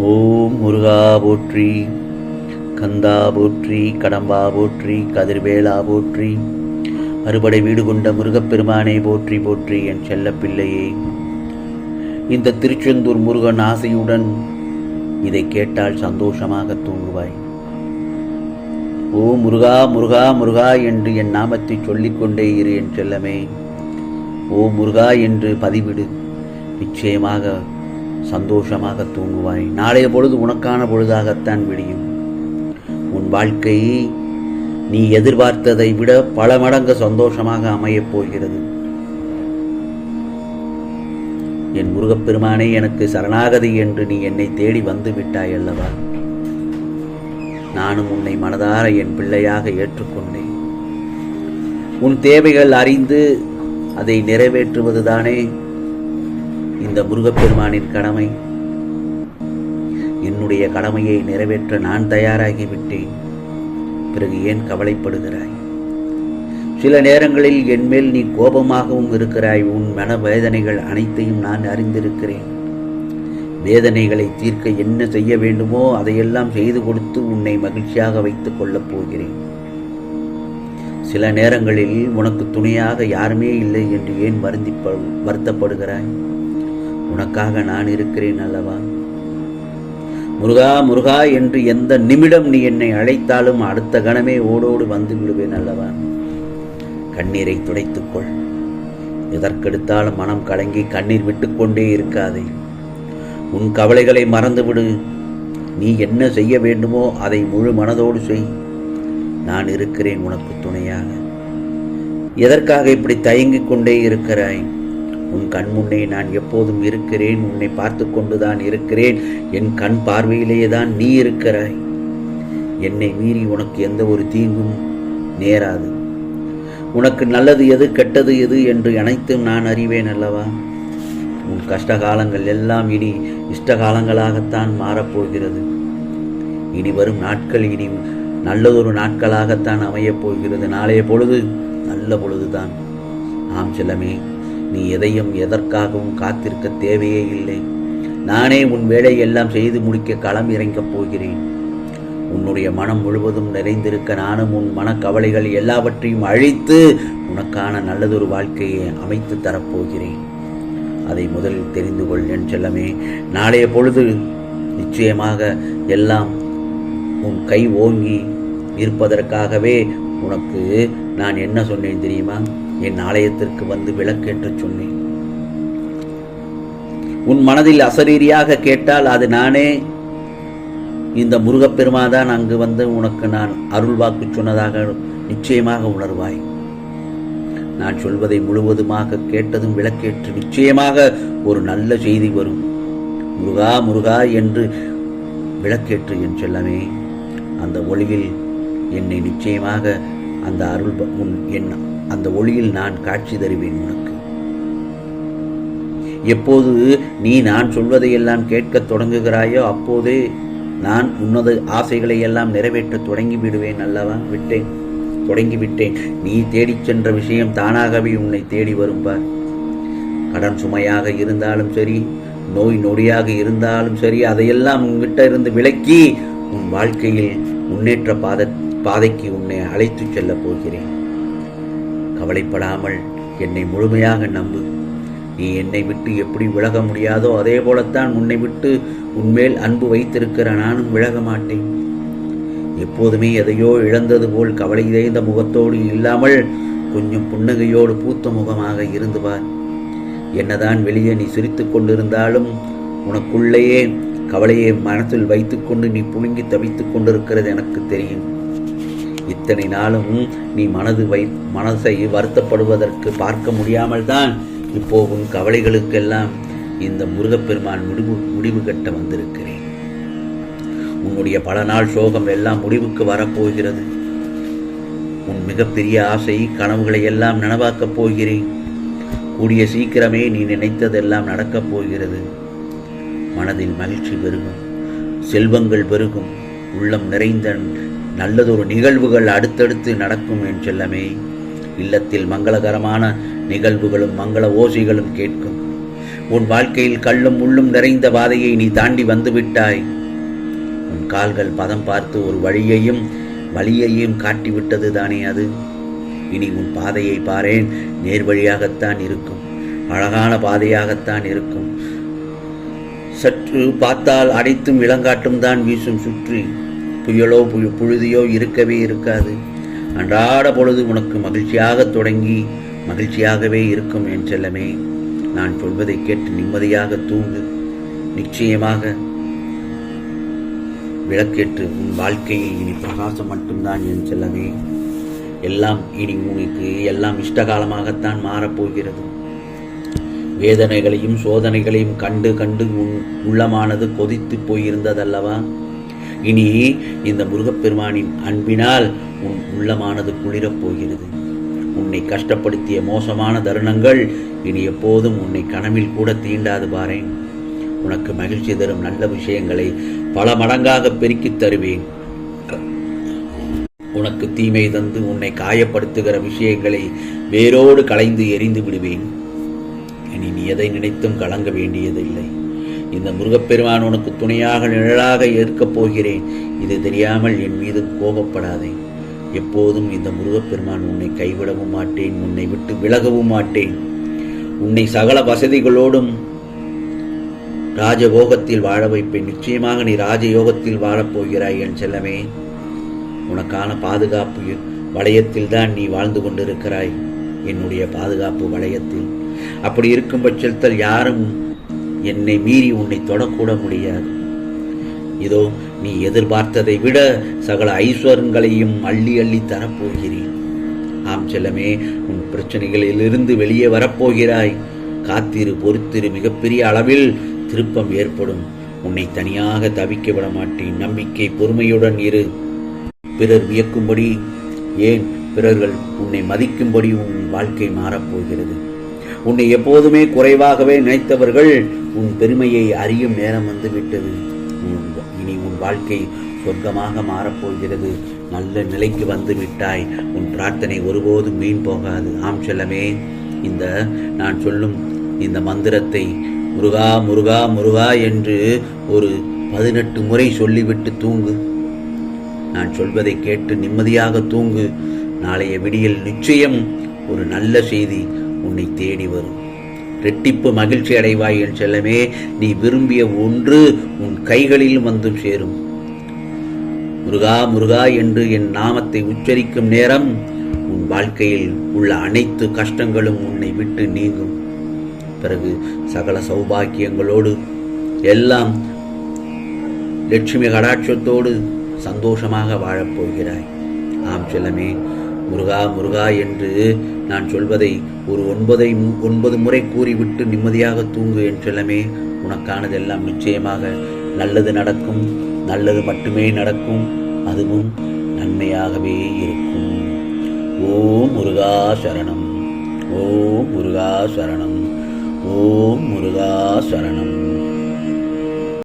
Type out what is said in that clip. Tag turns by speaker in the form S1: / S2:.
S1: ஓம் முருகா போற்றி, கந்தா போற்றி, கடம்பா போற்றி, கதிர்வேலா போற்றி, அறுபடை வீடு கொண்ட முருகப்பெருமானே போற்றி போற்றி. என் செல்ல பிள்ளையே, இந்த திருச்செந்தூர் முருகன் ஆசையுடன் இதை கேட்டால் சந்தோஷமாக தூங்குவாய். ஓ முருகா முருகா முருகா என்று என் நாமத்தை சொல்லிக்கொண்டே இரு என் செல்லமே. ஓ முருகா என்று பதிவிடு, நிச்சயமாக சந்தோஷமாக தூங்குவாய். நாளைய பொழுது உனக்கான பொழுதாகத்தான் விடியும். உன் வாழ்க்கை நீ எதிர்பார்த்ததை விட பல மடங்கு சந்தோஷமாக அமையப் போகிறது. என் முருகப்பெருமானே, எனக்கு சரணாகதி என்று நீ என்னை தேடி வந்து விட்டாய் அல்லவா? நானும் உன்னை மனதார என் பிள்ளையாக ஏற்றுக்கொண்டேன். உன் தேவைகள் அறிந்து அதை நிறைவேற்றுவதுதானே இந்த முருகப்பெருமானின் கடமை. என்னுடைய கடமையை நிறைவேற்ற நான் தயாராகிவிட்டேன். பிறகு ஏன் கவலைப்படுகிறாய்? சில நேரங்களில் என்மேல் நீ கோபமாகவும் இருக்கிறாய். உன் மன வேதனைகள் அனைத்தையும் நான் அறிந்திருக்கிறேன். வேதனைகளை தீர்க்க என்ன செய்ய வேண்டுமோ அதையெல்லாம் செய்து கொடுத்து உன்னை மகிழ்ச்சியாக வைத்துக் கொள்ளப் போகிறேன். சில நேரங்களில் உனக்கு துணையாக யாருமே இல்லை என்று ஏன் வருத்தப்படுகிறாய்? உனக்காக நான் இருக்கிறேன் அல்லவா? முருகா முருகா என்று எந்த நிமிடம் நீ என்னை அழைத்தாலும் அடுத்த கணமே ஓடோடு வந்து விடுவேன் அல்லவா? கண்ணீரை துடைத்துக்கொள். எதற்கெடுத்தாலும் மனம் கலங்கி கண்ணீர் விட்டுக்கொண்டே இருக்காதே. உன் கவலைகளை மறந்துவிடு. நீ என்ன செய்ய வேண்டுமோ அதை முழு மனதோடு செய். நான் இருக்கிறேன் உனக்கு துணையாக. எதற்காக இப்படி தயங்கிக் கொண்டே இருக்கிறாய்? உன் கண் முன்னே நான் எப்போதும் இருக்கிறேன். உன்னை பார்த்து கொண்டுதான் இருக்கிறேன். என் கண் பார்வையிலேயே தான் நீ இருக்கிறாய். என்னை மீறி உனக்கு எந்த ஒரு தீங்கும் நேராது. உனக்கு நல்லது எது கெட்டது எது என்று அனைத்தும் நான் அறிவேன் அல்லவா? உன் கஷ்டகாலங்கள் எல்லாம் இனி இஷ்டகாலங்களாகத்தான் மாறப்போகிறது. இனி வரும் நாட்கள் இனி நல்லதொரு நாட்களாகத்தான் அமையப் போகிறது. நாளைய பொழுது நல்ல பொழுதுதான். ஆம் செல்லமே, நீ எதையும் எதற்காகவும் காத்திருக்க தேவையே இல்லை. நானே உன் வேலை எல்லாம் செய்து முடிக்க களம் இறங்கப் போகிறேன். உன்னுடைய மனம் முழுவதும் நிறைந்திருக்க நானும் உன் மனக்கவலைகள் எல்லாவற்றையும் அழித்து உனக்கான நல்லதொரு வாழ்க்கையை அமைத்து தரப்போகிறேன். அதை முதலில் தெரிந்து கொள் என் செல்லமே. நாளைய பொழுது நிச்சயமாக எல்லாம் உன் கை ஓங்கி இருப்பதற்காகவே உனக்கு நான் என்ன சொன்னேன் தெரியுமா? என் ஆலயத்திற்கு வந்து விளக்கேற்ற சொன்னேன். உன் மனதில் அசரீரியாக கேட்டால் அது நானே, இந்த முருகப்பெருமாதான் அங்கு வந்து உனக்கு நான் அருள் வாக்கு சொன்னதாக நிச்சயமாக உணர்வாய். நான் சொல்வதை முழுவதுமாக கேட்டதும் விளக்கேற்று நிச்சயமாக ஒரு நல்ல செய்தி வரும். முருகா முருகா என்று விளக்கேற்று என் செல்லமே. அந்த ஒளியில் என்னை நிச்சயமாக அந்த அருள் அந்த ஒளியில் நான் காட்சி தருவேன் உனக்கு. எப்போது நீ நான் சொல்வதையெல்லாம் கேட்கத் தொடங்குகிறாயோ அப்போதே நான் உன்னத ஆசைகளை எல்லாம் நிறைவேற்ற தொடங்கி விடுவேன் அல்லவா? தொடங்கிவிட்டேன். நீ தேடிச் சென்ற விஷயம் தானாகவே உன்னை தேடி வரும் பார். கடன் சுமையாக இருந்தாலும் சரி, நோய் நொடியாக இருந்தாலும் சரி, அதையெல்லாம் உன்கிட்ட இருந்து விலக்கி உன் வாழ்க்கையில் முன்னேற்ற பாதைக்கு உன்னை அழைத்து செல்லப் போகிறேன். கவலைப்படாமல் என்னை முழுமையாக நம்பு. நீ என்னை விட்டு எப்படி விலக முடியாதோ அதே போலத்தான் உன்னை விட்டு உன்மேல் அன்பு வைத்திருக்கிற நானும் விலக மாட்டேன். எப்போதுமே எதையோ இழந்தது போல் கவலை நிறைந்த முகத்தோடு இல்லாமல் கொஞ்சம் புன்னகையோடு பூத்த முகமாக இருந்து பார். என்னதான் வெளியே நீ சிரித்து கொண்டிருந்தாலும் உனக்குள்ளேயே கவலையை மனத்தில் வைத்துக்கொண்டு நீ புழுங்கி தவித்துக் கொண்டிருக்கிறது எனக்கு தெரியும். இத்தனை நாளும் நீ மனசை வருத்தப்படுவதற்கு பார்க்க முடியாமல் தான் இப்போ உன் கவலைகளுக்கெல்லாம் இந்த முருகப்பெருமான் முடிவு கட்ட வந்திருக்கிறேன். உன்னுடைய பல நாள் சோகம் எல்லாம் முடிவுக்கு வரப்போகிறது. உன் மிகப்பெரிய ஆசை கனவுகளை எல்லாம் நனவாக்கப் போகிறேன். கூடிய சீக்கிரமே நீ நினைத்ததெல்லாம் நடக்கப் போகிறது. மனதில் மகிழ்ச்சி பெருகும், செல்வங்கள் பெருகும், உள்ளம் நிறைந்த நல்லதொரு நிகழ்வுகள் அடுத்தடுத்து நடக்கும் என் செல்லமே. இல்லத்தில் மங்களகரமான நிகழ்வுகளும் மங்கள ஓசைகளும் கேட்கும். உன் வாழ்க்கையில் கள்ளும் முள்ளும் நிறைந்த பாதையை நீ தாண்டி வந்துவிட்டாய். உன் கால்கள் பதம் பார்த்து ஒரு வழியையும் காட்டிவிட்டது தானே அது. இனி உன் பாதையை பாரேன், நேர்வழியாகத்தான் இருக்கும், அழகான பாதையாகத்தான் இருக்கும். சற்று பார்த்தால் அனைத்தும் இளங்காட்டும் தான் வீசும். சுற்றி புயலோ புழுதியோ இருக்கவே இருக்காது. அன்றாட பொழுது உனக்கு மகிழ்ச்சியாக தொடங்கி மகிழ்ச்சியாகவே இருக்கும் என் செல்லமே. நான் சொல்வதை கேட்டு நிம்மதியாக தூங்கு. நிச்சயமாக விளக்கேற்று உன் வாழ்க்கையில் இனி பிரகாசம் மட்டும்தான் என் செல்லமே. எல்லாம் இனி உனக்கு எல்லாம் இஷ்டகாலமாகத்தான் மாறப்போகிறது. வேதனைகளையும் சோதனைகளையும் கண்டு கண்டு உன் உள்ளமானது கொதித்து போயிருந்ததல்லவா? இனி இந்த முருகப்பெருமானின் அன்பினால் உன் உள்ளமானது குளிரப் போகிறது. உன்னை கஷ்டப்படுத்திய மோசமான தருணங்கள் இனி எப்போதும் உன்னை கனவில் கூட தீண்டாது பாரேன். உனக்கு மகிழ்ச்சி தரும் நல்ல விஷயங்களை பல மடங்காக பெருக்கித் தருவேன். உனக்கு தீமை தந்து உன்னை காயப்படுத்துகிற விஷயங்களை வேரோடு களைந்து எரிந்து விடுவேன். இனி நீ எதை நினைத்தும் கலங்க வேண்டியதில்லை. இந்த முருகப்பெருமான் உனக்கு துணையாக நிழலாக இருக்கப் போகிறேன். இது தெரியாமல் என் மீது கோபப்படாதே. எப்போதும் இந்த முருகப்பெருமான் உன்னை கைவிடவும் மாட்டேன், உன்னை விட்டு விலகவும் மாட்டேன். உன்னை சகல வசதிகளோடும் ராஜயோகத்தில் வாழ வைப்பேன். நிச்சயமாக நீ ராஜயோகத்தில் வாழப்போகிறாய் என் செல்லமே. உனக்கான பாதுகாப்பு வளையத்தில் தான் நீ வாழ்ந்து கொண்டிருக்கிறாய், என்னுடைய பாதுகாப்பு வளையத்தில். அப்படி இருக்கும் பட்சத்தில் யாரும் என்னை மீறி உன்னை தொடக்கூட முடியாது. இதோ நீ எதிர்பார்த்ததை விட சகல ஐஸ்வரங்களையும் அள்ளி அள்ளி தரப்போகிறேன். ஆம் செல்லமே, உன் பிரச்சனைகளிலிருந்து வெளியே வரப்போகிறாய். காத்திரு, பொறுத்திரு. மிகப்பெரிய அளவில் திருப்பம் ஏற்படும். உன்னை தனியாக தவிக்க விட மாட்டேன். நம்பிக்கை, பொறுமையுடன் இரு. பிறர் வியக்கும்படி, ஏன் பிறர்கள் உன்னை மதிக்கும்படி உன் வாழ்க்கை மாறப்போகிறது. உன்னை எப்போதுமே குறைவாகவே நினைத்தவர்கள் உன் பெருமையை அறியும் நேரம் வந்துவிட்டது. இனி உன் வாழ்க்கை சொர்க்கமாக மாறப்போகிறது. நல்ல நிலைக்கு வந்து விட்டாய். உன் பிரார்த்தனை ஒருபோதும் வீண் போகாது. ஆம் செல்லமே, இந்த நான் சொல்லும் இந்த மந்திரத்தை முருகா முருகா முருகா என்று ஒரு 18 முறை சொல்லிவிட்டு தூங்கு. நான் சொல்வதை கேட்டு நிம்மதியாக தூங்கு. நாளைய விடியல் நிச்சயம் ஒரு நல்ல செய்தி உன்னை தேடி வரும். ரெட்டிப்பு மகிழ்ச்சி அடைவாய் என் செல்லமே. நீ விரும்பிய ஒன்று உன் கைகளில் வந்து சேரும். முருகா முருகா என்று என் நாமத்தை உச்சரிக்கும் நேரம் உன் வாழ்க்கையில் உள்ள அனைத்து கஷ்டங்களும் உன்னை விட்டு நீங்கும். பிறகு சகல சௌபாக்கியங்களோடு எல்லாம் லட்சுமி கடாட்சத்தோடு சந்தோஷமாக வாழப்போகிறாய். ஆம் செல்லமே, முருகா முருகா என்று நான் சொல்வதை ஒரு 9 முறை கூறிவிட்டு நிம்மதியாக தூங்கு என் செல்லமே. உனக்கானதெல்லாம் நிச்சயமாக நல்லது நடக்கும். நல்லது மட்டுமே நடக்கும். அதுவும் நன்மையாகவே இருக்கும். ஓம் முருகா சரணம். ஓம் முருகா சரணம். ஓம் முருகா சரணம்.